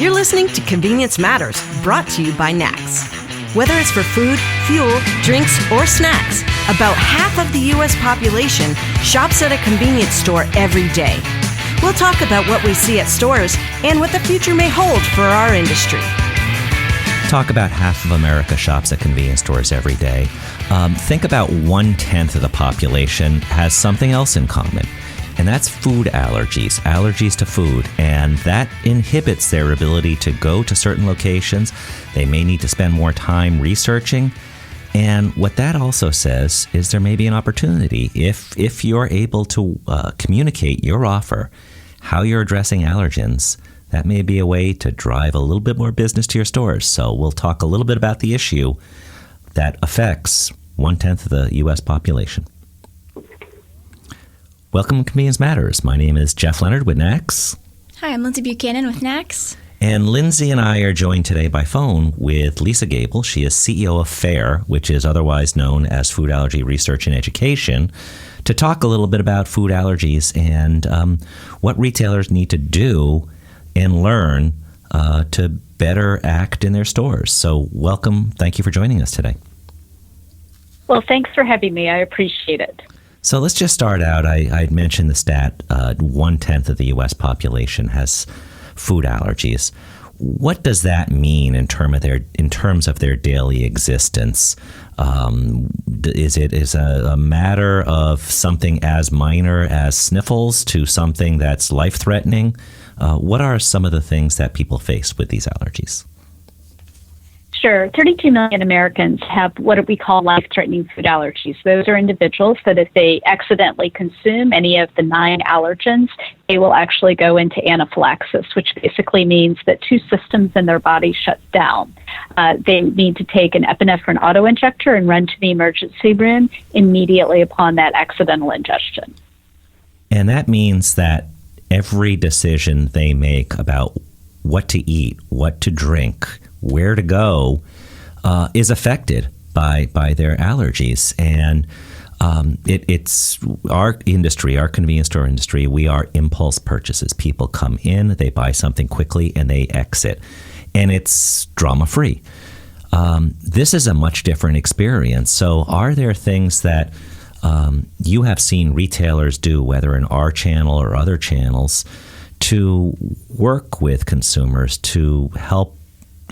You're listening to Convenience Matters, brought to you by NACS. Whether it's for food, fuel, drinks, or snacks, about half of the U.S. population shops at a convenience store every day. We'll talk about what we see at stores and what the future may hold for our industry. Talk about half of America shops at convenience stores every day. Think about 1/10 of the population has something else in common, and that's food allergies, allergies to food, and that inhibits their ability to go to certain locations. They may need to spend more time researching, and what that also says is there may be an opportunity if you're able to communicate your offer, how you're addressing allergens. That may be a way to drive a little bit more business to your stores. So we'll talk a little bit about the issue that affects 1/10 of the U.S. population. Welcome to Convenience Matters. My name is Jeff Lenard with NACS. Hi, I'm Lindsay Buchanan with NACS. And Lindsay and I are joined today by phone with Lisa Gable. She is CEO of FAIR, which is otherwise known as Food Allergy Research and Education, to talk a little bit about food allergies and what retailers need to do and learn to better act in their stores. So welcome. Thank you for joining us today. Well, thanks for having me. I appreciate it. So let's just start out. I'd mentioned the stat, 1/10 of the U.S. population has food allergies. What does that mean in terms of their daily existence? Is it a matter of something as minor as sniffles to something that's life-threatening? What are some of the things that people face with these allergies? Sure. 32 million Americans have what we call life-threatening food allergies. Those are individuals that if they accidentally consume any of the 9 allergens, they will actually go into anaphylaxis, which basically means that 2 systems in their body shut down. They need to take an epinephrine auto-injector and run to the emergency room immediately upon that accidental ingestion. And that means that every decision they make about what to eat, what to drink, where to go, is affected by their allergies. And it's our industry, our convenience store industry, we are impulse purchases. People come in, they buy something quickly, and they exit. And it's drama-free. This is a much different experience. So are there things that you have seen retailers do, whether in our channel or other channels, to work with consumers to help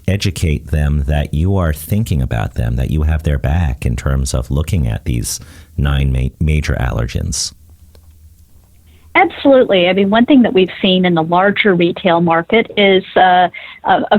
educate them that you are thinking about them, that you have their back in terms of looking at these 9 major allergens? Absolutely. I mean, one thing that we've seen in the larger retail market is a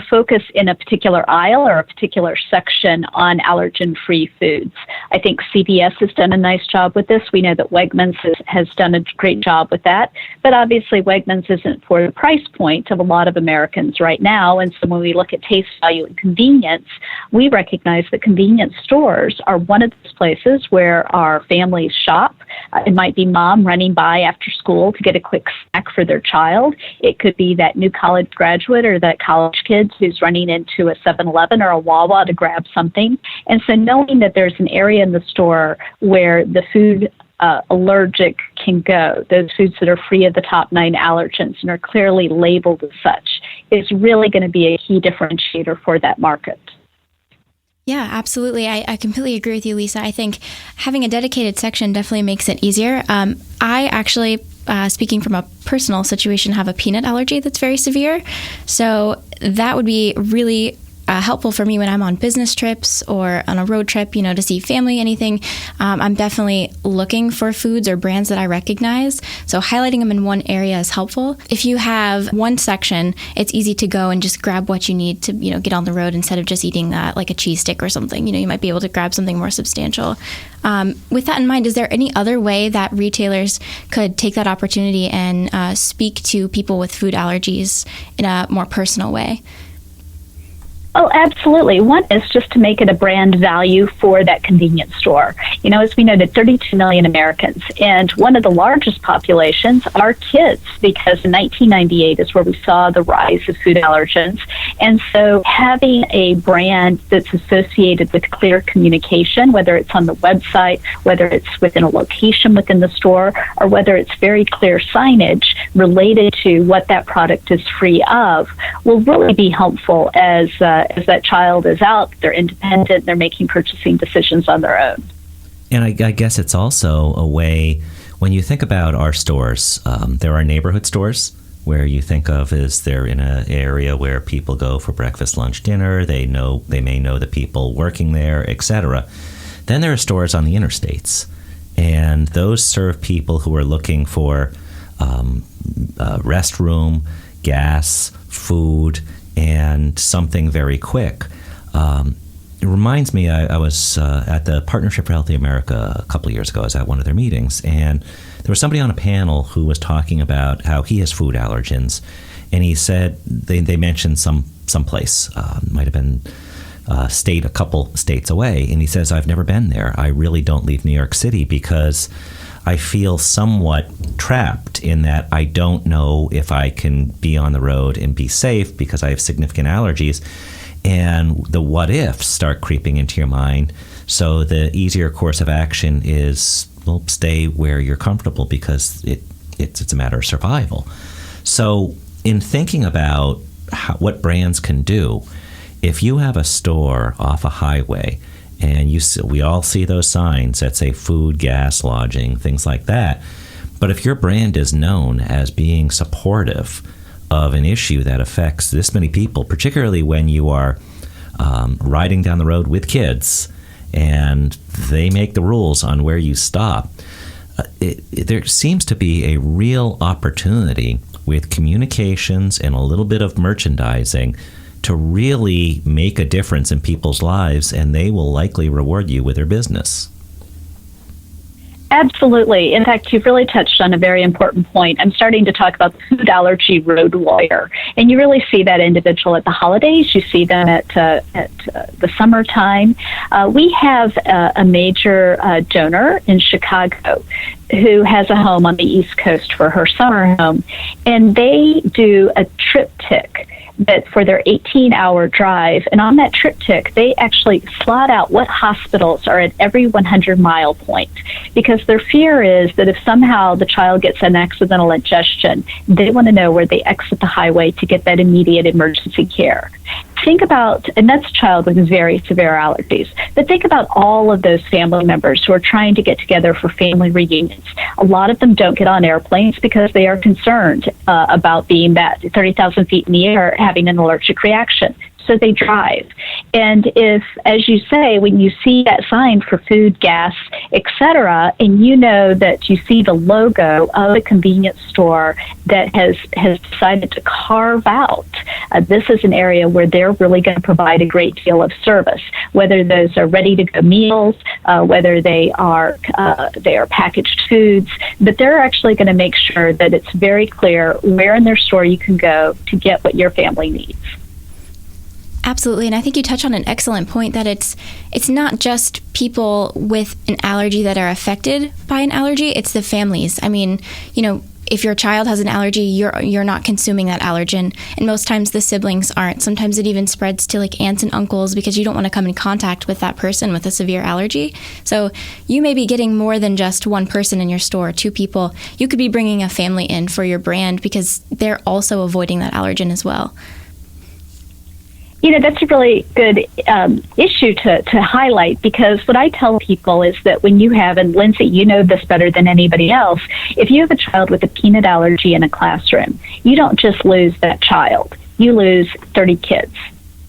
focus in a particular aisle or a particular section on allergen-free foods. I think CVS has done a nice job with this. We know that Wegmans has done a great job with that. But obviously, Wegmans isn't for the price point of a lot of Americans right now. And so when we look at taste, value, and convenience, we recognize that convenience stores are one of those places where our families shop. It might be mom running by after school to get a quick snack for their child. It could be that new college graduate or that college kid who's running into a 7-Eleven or a Wawa to grab something. And so knowing that there's an area in the store where the food allergic can go, those foods that are free of the top 9 allergens and are clearly labeled as such, is really going to be a key differentiator for that market. Yeah, absolutely. I completely agree with you, Lisa. I think having a dedicated section definitely makes it easier. I actually, speaking from a personal situation, have a peanut allergy that's very severe. So that would be really helpful for me when I'm on business trips or on a road trip, to see family, anything. I'm definitely looking for foods or brands that I recognize. So highlighting them in one area is helpful. If you have one section, it's easy to go and just grab what you need to, get on the road instead of just eating like a cheese stick or something. You might be able to grab something more substantial. With that in mind, is there any other way that retailers could take that opportunity and speak to people with food allergies in a more personal way? Oh, absolutely. One is just to make it a brand value for that convenience store. You know, as we noted, 32 million Americans, and one of the largest populations are kids, because in 1998 is where we saw the rise of food allergens. And so having a brand that's associated with clear communication, whether it's on the website, whether it's within a location within the store, or whether it's very clear signage related to what that product is free of, will really be helpful as that child is out, they're independent, they're making purchasing decisions on their own. And I guess it's also a way, when you think about our stores, there are neighborhood stores where you think of as they're in an area where people go for breakfast, lunch, dinner. They may know the people working there, etc. Then there are stores on the interstates, and those serve people who are looking for restroom, gas, food, and something very quick. It reminds me, I was at the Partnership for Healthy America a couple of years ago. I was at one of their meetings, and there was somebody on a panel who was talking about how he has food allergens, and he said they mentioned some place, might have been a couple states away, and he says, I've never been there. I really don't leave New York City because I feel somewhat trapped in that I don't know if I can be on the road and be safe because I have significant allergies. And the what ifs start creeping into your mind. So the easier course of action is, well, stay where you're comfortable because it's a matter of survival. So in thinking about what brands can do, if you have a store off a highway and we all see those signs that say food, gas, lodging, things like that. But if your brand is known as being supportive of an issue that affects this many people, particularly when you are riding down the road with kids and they make the rules on where you stop, there seems to be a real opportunity with communications and a little bit of merchandising to really make a difference in people's lives, and they will likely reward you with their business. Absolutely. In fact, you've really touched on a very important point. I'm starting to talk about the food allergy road warrior, and you really see that individual at the holidays. You see them at the summertime. We have a major donor in Chicago who has a home on the East Coast for her summer home, and they do a triptych that for their 18-hour drive, and on that triptych, they actually slot out what hospitals are at every 100-mile point, because their fear is that if somehow the child gets an accidental ingestion, they want to know where they exit the highway to get that immediate emergency care. Think about, and that's a child with very severe allergies, but think about all of those family members who are trying to get together for family reunions. A lot of them don't get on airplanes because they are concerned about being that 30,000 feet in the air, having an allergic reaction. So they drive. And if, as you say, when you see that sign for food, gas, etc., and you know that you see the logo of a convenience store that has decided to carve out, this is an area where they're really going to provide a great deal of service, whether those are ready-to-go meals, whether they are packaged foods, but they're actually going to make sure that it's very clear where in their store you can go to get what your family needs. Absolutely, and I think you touch on an excellent point that it's not just people with an allergy that are affected by an allergy, it's the families. I mean, if your child has an allergy, you're not consuming that allergen, and most times the siblings aren't. Sometimes it even spreads to like aunts and uncles because you don't want to come in contact with that person with a severe allergy. So you may be getting more than just one person in your store, two people. You could be bringing a family in for your brand because they're also avoiding that allergen as well. That's a really good issue to highlight, because what I tell people is that when you have, and Lindsay, you know this better than anybody else, if you have a child with a peanut allergy in a classroom, you don't just lose that child, you lose 30 kids.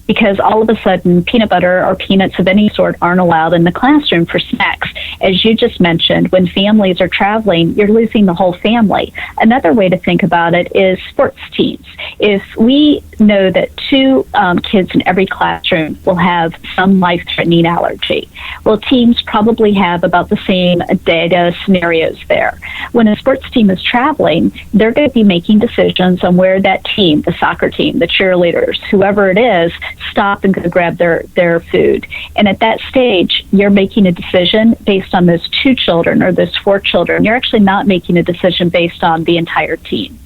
Because all of a sudden, peanut butter or peanuts of any sort aren't allowed in the classroom for snacks. As you just mentioned, when families are traveling, you're losing the whole family. Another way to think about it is sports teams. If we know that two kids in every classroom will have some life-threatening allergy, well, teams probably have about the same data scenarios there. When a sports team is traveling, they're going to be making decisions on where that team, the soccer team, the cheerleaders, whoever it is, stop and go grab their food. And at that stage, you're making a decision based on those 2 children or those 4 children. You're actually not making a decision based on the entire team.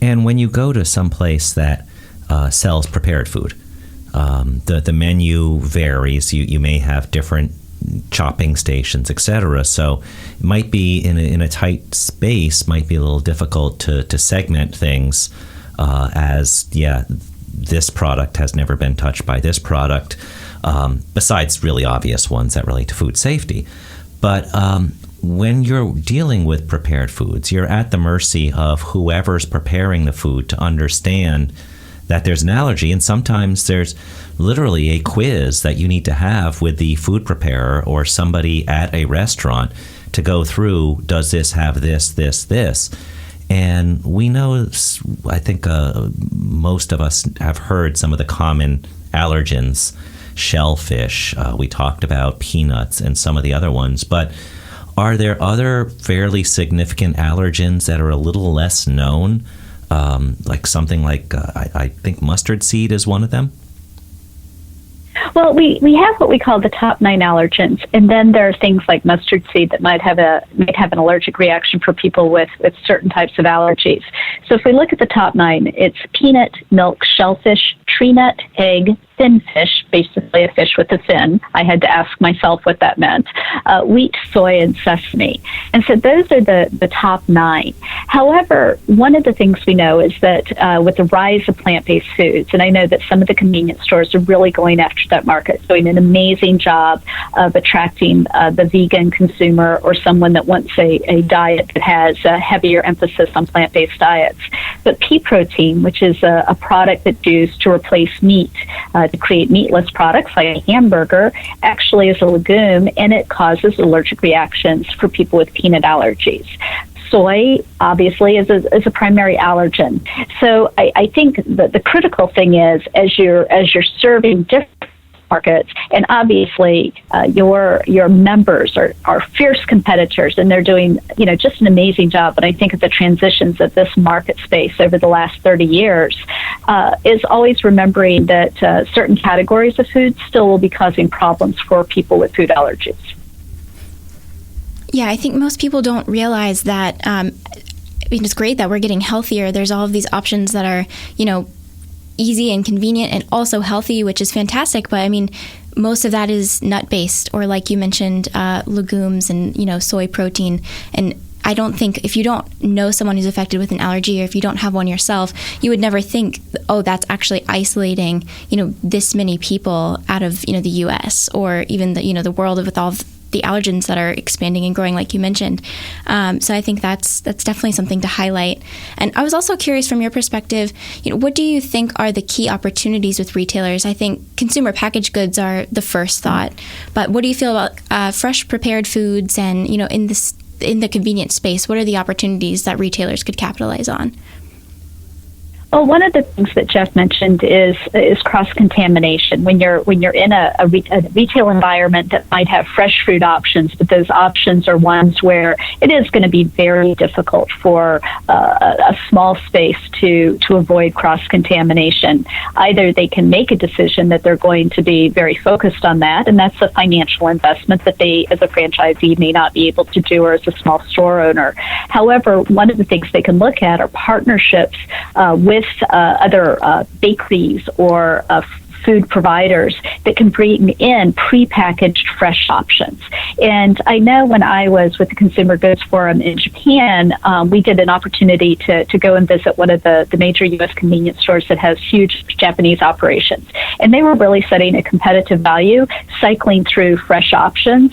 And when you go to some place that sells prepared food, the menu varies. You may have different chopping stations, etc. So it might be in a tight space, might be a little difficult to segment things this product has never been touched by this product, besides really obvious ones that relate to food safety. But when you're dealing with prepared foods, you're at the mercy of whoever's preparing the food to understand that there's an allergy, and sometimes there's literally a quiz that you need to have with the food preparer or somebody at a restaurant to go through, does this have this? And we know, I think most of us have heard some of the common allergens, shellfish, we talked about peanuts and some of the other ones, but are there other fairly significant allergens that are a little less known? Like something like, I think mustard seed is one of them? Well, we have what we call the top 9 allergens, and then there are things like mustard seed that might have an allergic reaction for people with certain types of allergies. So if we look at the top 9, it's peanut, milk, shellfish, tree nut, egg, fin fish, basically a fish with a fin. I had to ask myself what that meant. Wheat, soy, and sesame. And so those are the top 9. However, one of the things we know is that with the rise of plant-based foods, and I know that some of the convenience stores are really going after that market, doing an amazing job of attracting the vegan consumer or someone that wants a diet that has a heavier emphasis on plant-based diets. But pea protein, which is a product that's used to replace meat, to create meatless products like a hamburger, actually is a legume, and it causes allergic reactions for people with peanut allergies. Soy, obviously, is a primary allergen. So I think that the critical thing is, as you're serving different markets, and obviously your members are fierce competitors, and they're doing just an amazing job. But I think of the transitions of this market space over the last 30 years is always remembering that certain categories of food still will be causing problems for people with food allergies. Yeah, I think most people don't realize that. It's great that we're getting healthier. There's all of these options that are, easy and convenient and also healthy, which is fantastic. But I mean, most of that is nut-based, or like you mentioned, legumes and, soy protein. And I don't think, if you don't know someone who's affected with an allergy, or if you don't have one yourself, you would never think, oh, that's actually isolating, this many people out of, the U.S. or even the world with all the allergens that are expanding and growing, like you mentioned. So I think that's definitely something to highlight. And I was also curious, from your perspective, what do you think are the key opportunities with retailers? I think consumer packaged goods are the first thought, but what do you feel about fresh prepared foods and, in the convenience space? What are the opportunities that retailers could capitalize on? Well, one of the things that Jeff mentioned is cross-contamination. When you're in a retail environment that might have fresh fruit options, but those options are ones where it is going to be very difficult for a small space to avoid cross-contamination. Either they can make a decision that they're going to be very focused on that, and that's a financial investment that they, as a franchisee, may not be able to do, or as a small store owner. However, one of the things they can look at are partnerships with other bakeries or food providers that can bring in prepackaged fresh options. And I know when I was with the Consumer Goods Forum in Japan, we did an opportunity to go and visit one of the major U.S. convenience stores that has huge Japanese operations. And they were really setting a competitive value, cycling through fresh options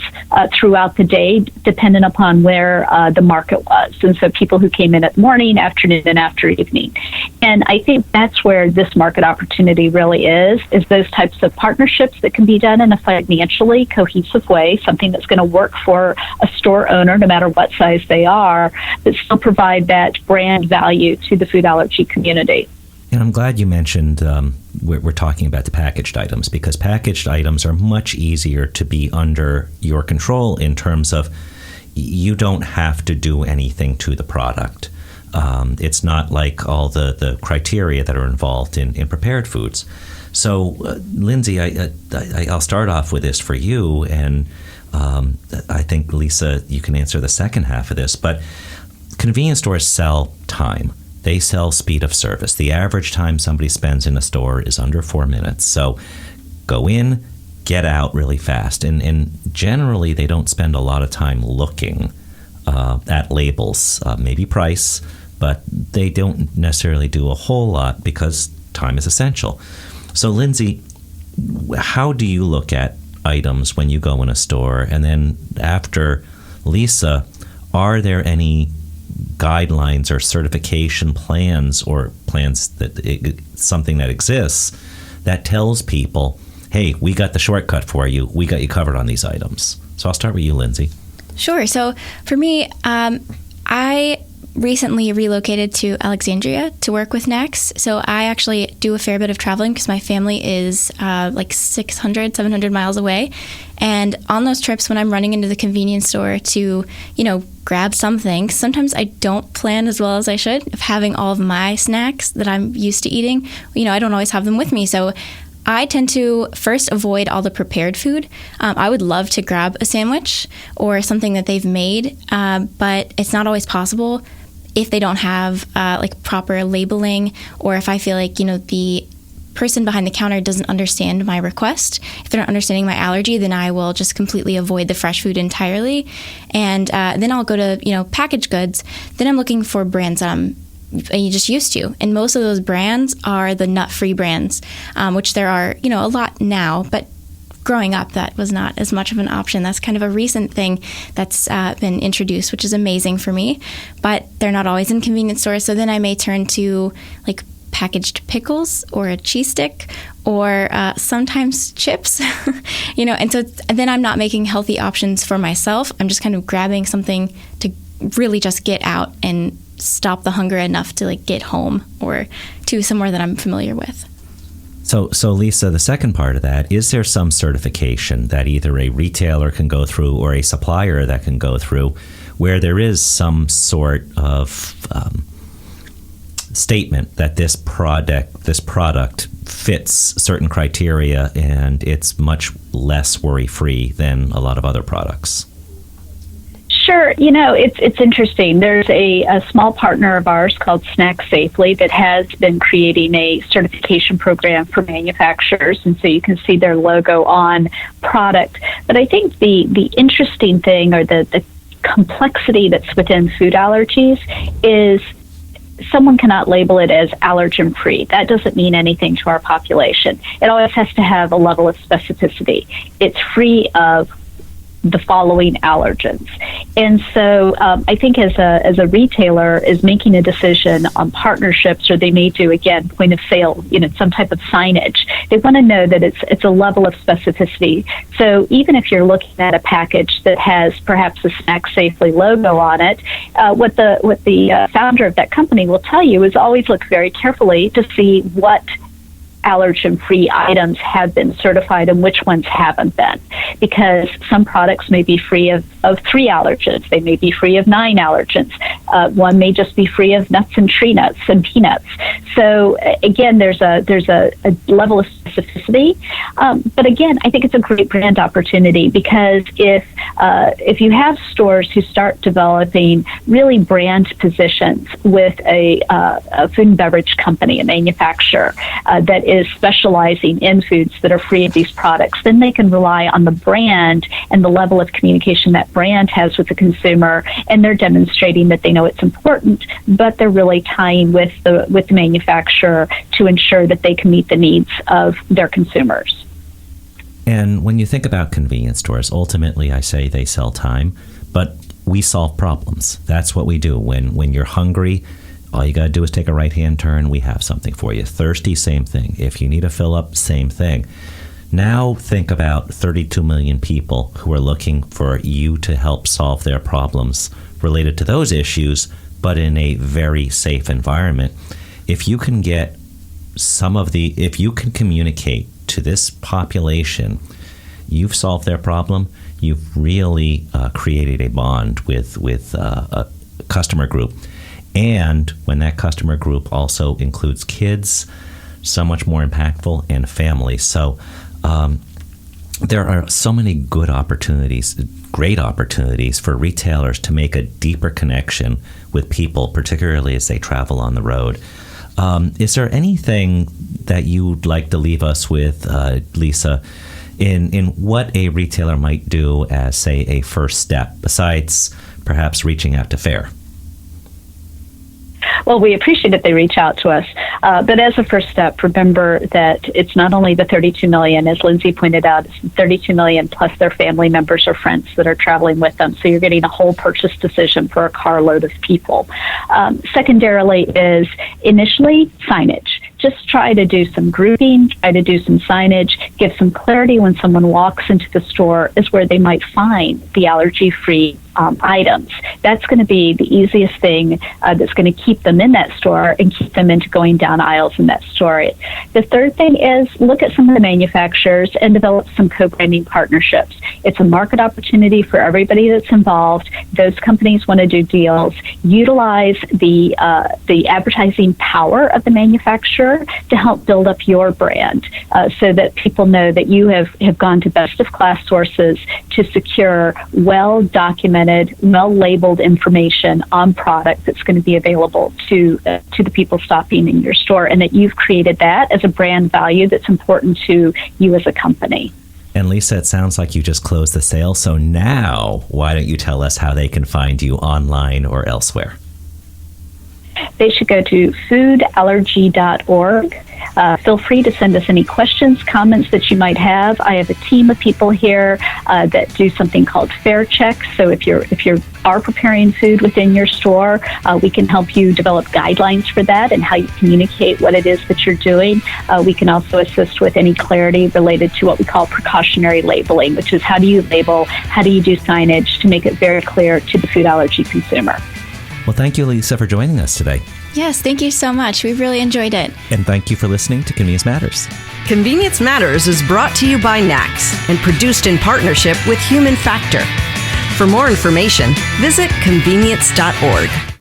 throughout the day, dependent upon where the market was. And so people who came in at morning, afternoon, and after evening. And I think that's where this market opportunity really is those types of partnerships that can be done in a financially cohesive way, something that's going to work for a store owner, no matter what size they are, but still provide that brand value to the food allergy community. And I'm glad you mentioned we're talking about the packaged items, because packaged items are much easier to be under your control in terms of you don't have to do anything to the product. It's not like all the criteria that are involved in prepared foods. So, Lindsay, I'll start off with this for you, and I think, Lisa, you can answer the second half of this. But convenience stores sell time. They sell speed of service. The average time somebody spends in a store is under 4 minutes. So go in, get out really fast. And generally, they don't spend a lot of time looking at labels, maybe price, but they don't necessarily do a whole lot because time is essential. So, Lindsay, how do you look at items when you go in a store? And then after Lisa, are there any guidelines or certification plans or plans that something that exists that tells people, hey, we got the shortcut for you. We got you covered on these items. So I'll start with you, Lindsay. Sure. So for me, I recently relocated to Alexandria to work with NACS. So I actually do a fair bit of traveling because my family is like 600, 700 miles away. And on those trips, when I'm running into the convenience store to, grab something, sometimes I don't plan as well as I should of having all of my snacks that I'm used to eating. I don't always have them with me. So I tend to first avoid all the prepared food. I would love to grab a sandwich or something that they've made, but it's not always possible if they don't have proper labeling, or if I feel like, the person behind the counter doesn't understand my request. If they're not understanding my allergy, then I will just completely avoid the fresh food entirely. And then I'll go to, packaged goods. Then I'm looking for brands that I'm just used to. And most of those brands are the nut-free brands, which there are, a lot now. But growing up, that was not as much of an option. That's kind of a recent thing that's been introduced, which is amazing for me. But they're not always in convenience stores. So then I may turn to packaged pickles or a cheese stick or sometimes chips, and so then I'm not making healthy options for myself. I'm just kind of grabbing something to really just get out and stop the hunger enough to get home or to somewhere that I'm familiar with. So Lisa, the second part of that, is there some certification that either a retailer can go through or a supplier that can go through where there is some sort of statement that this product fits certain criteria and it's much less worry-free than a lot of other products? Sure. It's interesting. There's a small partner of ours called Snack Safely that has been creating a certification program for manufacturers, and so you can see their logo on product. But I think the interesting thing, or the complexity that's within food allergies, is someone cannot label it as allergen-free. That doesn't mean anything to our population. It always has to have a level of specificity. It's free of the following allergens. And so I think as a retailer is making a decision on partnerships, or they may do, again, point of sale, some type of signage, they want to know that it's a level of specificity. So even if you're looking at a package that has perhaps a Snack Safely logo on it, what the founder of that company will tell you is always look very carefully to see what allergen-free items have been certified and which ones haven't been, because some products may be free of 3 allergens. They may be free of 9 allergens. One may just be free of nuts and tree nuts and peanuts. So again, there's a level of specificity. But again, I think it's a great brand opportunity, because if you have stores who start developing really brand positions with a food and beverage company, a manufacturer that is specializing in foods that are free of these products, then they can rely on the brand and the level of communication that brand has with the consumer, and they're demonstrating that they know it's important, but they're really tying with the manufacturer to ensure that they can meet the needs of their consumers. And when you think about convenience stores, ultimately I say they sell time, but we solve problems. That's what we do. When you're hungry, all you got to do is take a right-hand turn. We have something for you. Thirsty, same thing. If you need a fill-up, same thing. Now think about 32 million people who are looking for you to help solve their problems related to those issues, but in a very safe environment. If you can get if you can communicate to this population, you've solved their problem. You've really created a bond with a customer group. And when that customer group also includes kids, so much more impactful, and families. So there are so many good opportunities, great opportunities for retailers to make a deeper connection with people, particularly as they travel on the road. Is there anything that you'd like to leave us with, Lisa, in what a retailer might do as, say, a first step, besides perhaps reaching out to FAIR? Well, we appreciate if they reach out to us. But as a first step, remember that it's not only the 32 million, as Lindsay pointed out, it's 32 million plus their family members or friends that are traveling with them. So you're getting a whole purchase decision for a carload of people. Secondarily is initially signage. Just try to do some grouping, try to do some signage, give some clarity when someone walks into the store is where they might find the allergy-free items. That's going to be the easiest thing that's going to keep them in that store and keep them into going down aisles in that store. The third thing is look at some of the manufacturers and develop some co-branding partnerships. It's a market opportunity for everybody that's involved. Those companies want to do deals. Utilize the advertising power of the manufacturer to help build up your brand so that people know that you have gone to best of class sources to secure well-documented, well-labeled information on product that's going to be available to the people stopping in your store, and that you've created that as a brand value that's important to you as a company. And Lisa, it sounds like you just closed the sale, so now why don't you tell us how they can find you online or elsewhere? They should go to foodallergy.org. Feel free to send us any questions, comments that you might have. I have a team of people here that do something called Fair Check. So if you are preparing food within your store, we can help you develop guidelines for that and how you communicate what it is that you're doing. We can also assist with any clarity related to what we call precautionary labeling, which is how do you label, how do you do signage to make it very clear to the food allergy consumer. Well, thank you, Lisa, for joining us today. Yes, thank you so much. We've really enjoyed it. And thank you for listening to Convenience Matters. Convenience Matters is brought to you by NACS and produced in partnership with Human Factor. For more information, visit convenience.org.